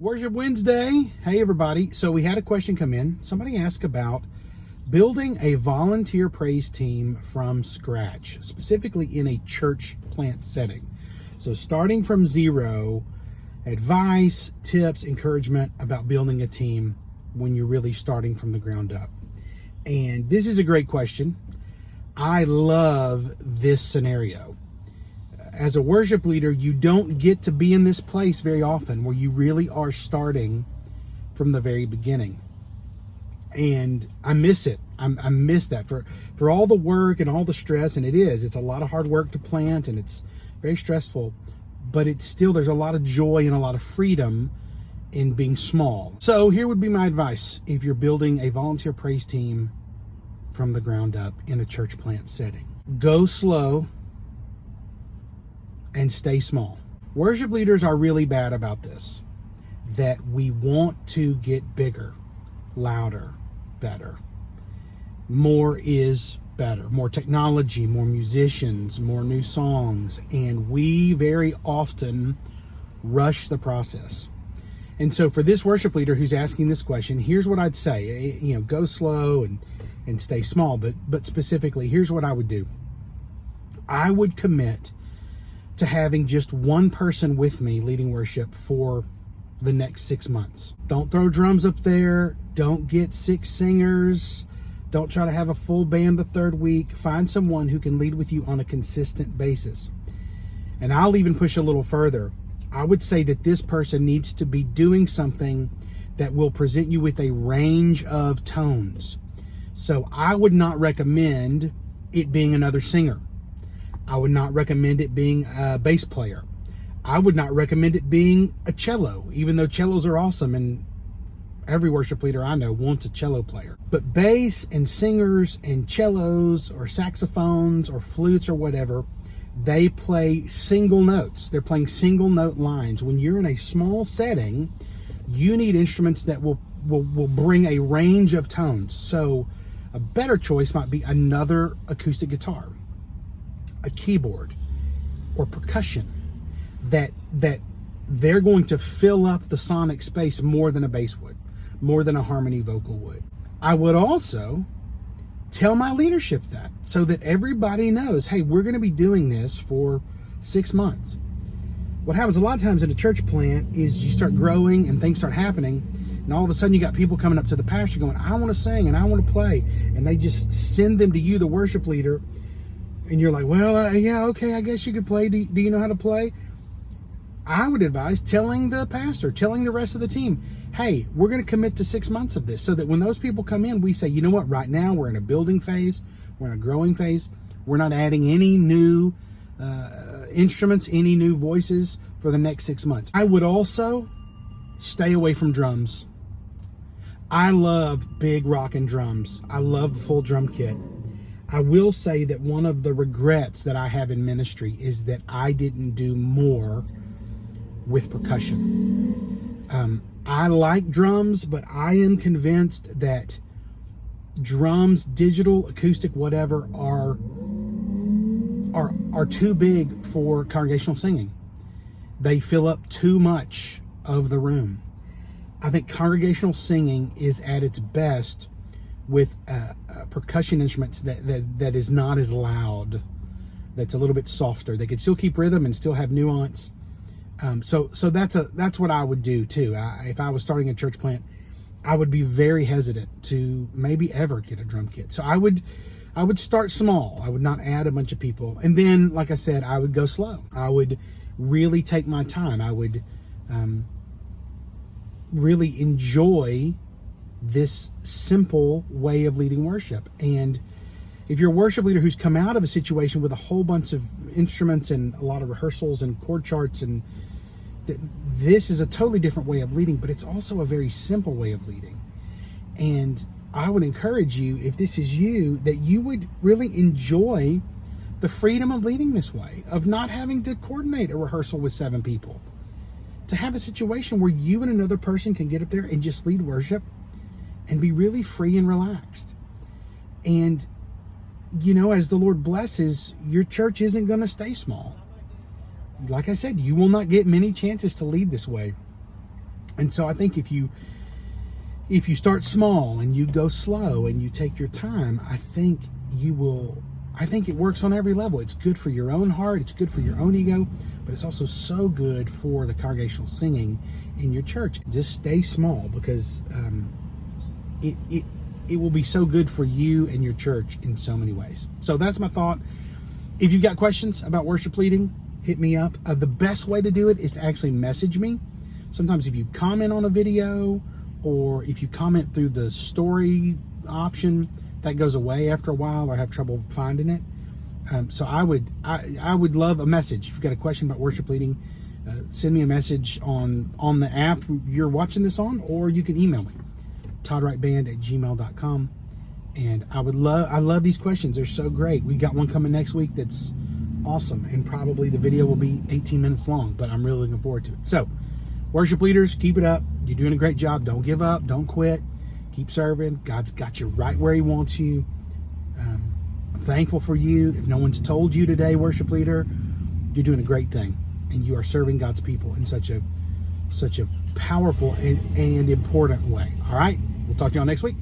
Worship Wednesday. Hey, everybody. So we had a question come in. Somebody asked about building a volunteer praise team from scratch, specifically in a church plant setting. So starting from zero, advice, tips, encouragement about building a team when you're really starting from the ground up. And this is a great question. I love this scenario. As a worship leader, you don't get to be in this place very often where you really are starting from the very beginning. And I miss it. I miss that for all the work and all the stress. And it's a lot of hard work to plant and it's very stressful, but it's still, there's a lot of joy and a lot of freedom in being small. So here would be my advice. If you're building a volunteer praise team from the ground up in a church plant setting, go slow and stay small. Worship leaders are really bad about this, that we want to get bigger, louder, better. More is better. More technology, more musicians, more new songs, and we very often rush the process. And so for this worship leader who's asking this question, here's what I'd say. Go slow and stay small, but specifically, here's what I would do. I would commit to having just one person with me leading worship for the next 6 months. Don't throw drums up there. Don't get 6 singers. Don't try to have a full band the third week. Find someone who can lead with you on a consistent basis. And I'll even push a little further. I would say that this person needs to be doing something that will present you with a range of tones. So I would not recommend it being another singer. I would not recommend it being a bass player. I would not recommend it being a cello, even though cellos are awesome and every worship leader I know wants a cello player. But bass and singers and cellos or saxophones or flutes or whatever, they play single notes. They're playing single note lines. When you're in a small setting, you need instruments that will bring a range of tones. So a better choice might be another acoustic guitar, a keyboard, or percussion that they're going to fill up the sonic space more than a bass would, more than a harmony vocal would. I would also tell my leadership that so that everybody knows, hey, we're going to be doing this for 6 months. What happens a lot of times in a church plant is you start growing and things start happening, and all of a sudden you got people coming up to the pastor going, I want to sing and I want to play, and they just send them to you, the worship leader. And you're like, well, yeah, okay, I guess you could play. Do you know how to play? I would advise telling the pastor, telling the rest of the team, hey, we're going to commit to 6 months of this so that when those people come in, we say, you know what, right now we're in a building phase, we're in a growing phase. We're not adding any new instruments, any new voices for the next 6 months. I would also stay away from drums. I love big rockin' drums. I love the full drum kit. I will say that one of the regrets that I have in ministry is that I didn't do more with percussion. I like drums, but I am convinced that drums, digital, acoustic, whatever, are too big for congregational singing. They fill up too much of the room. I think congregational singing is at its best with percussion instruments that is not as loud, that's a little bit softer. They could still keep rhythm and still have nuance. So that's what I would do too. If I was starting a church plant, I would be very hesitant to maybe ever get a drum kit. So I would start small. I would not add a bunch of people, and then, like I said, I would go slow. I would really take my time. I would really enjoy this simple way of leading worship. And if you're a worship leader who's come out of a situation with a whole bunch of instruments and a lot of rehearsals and chord charts, and this is a totally different way of leading, but it's also a very simple way of leading. And I would encourage you, if this is you, that you would really enjoy the freedom of leading this way, of not having to coordinate a rehearsal with 7 people, to have a situation where you and another person can get up there and just lead worship and be really free and relaxed. And, as the Lord blesses, your church isn't going to stay small. Like I said, you will not get many chances to lead this way. And so I think if you start small and you go slow and you take your time, I think it works on every level. It's good for your own heart, it's good for your own ego, but it's also so good for the congregational singing in your church. Just stay small, because it will be so good for you and your church in so many ways. So that's my thought. If you've got questions about worship leading, hit me up. The best way to do it is to actually message me. Sometimes if you comment on a video, or if you comment through the story option, that goes away after a while. I have trouble finding it. So I would love a message. If you've got a question about worship leading, send me a message on the app you're watching this on, or you can email me, toddwrightband@gmail.com. And I love these questions. They're so great. We got one coming next week that's awesome, and probably the video will be 18 minutes long, but I'm really looking forward to it. So, worship leaders, keep it up. You're doing a great job. Don't give up. Don't quit. Keep serving. God's got you right where He wants you. I'm thankful for you. If no one's told you today, worship leader, you're doing a great thing, and you are serving God's people in such a powerful and important way. All right? We'll talk to y'all next week.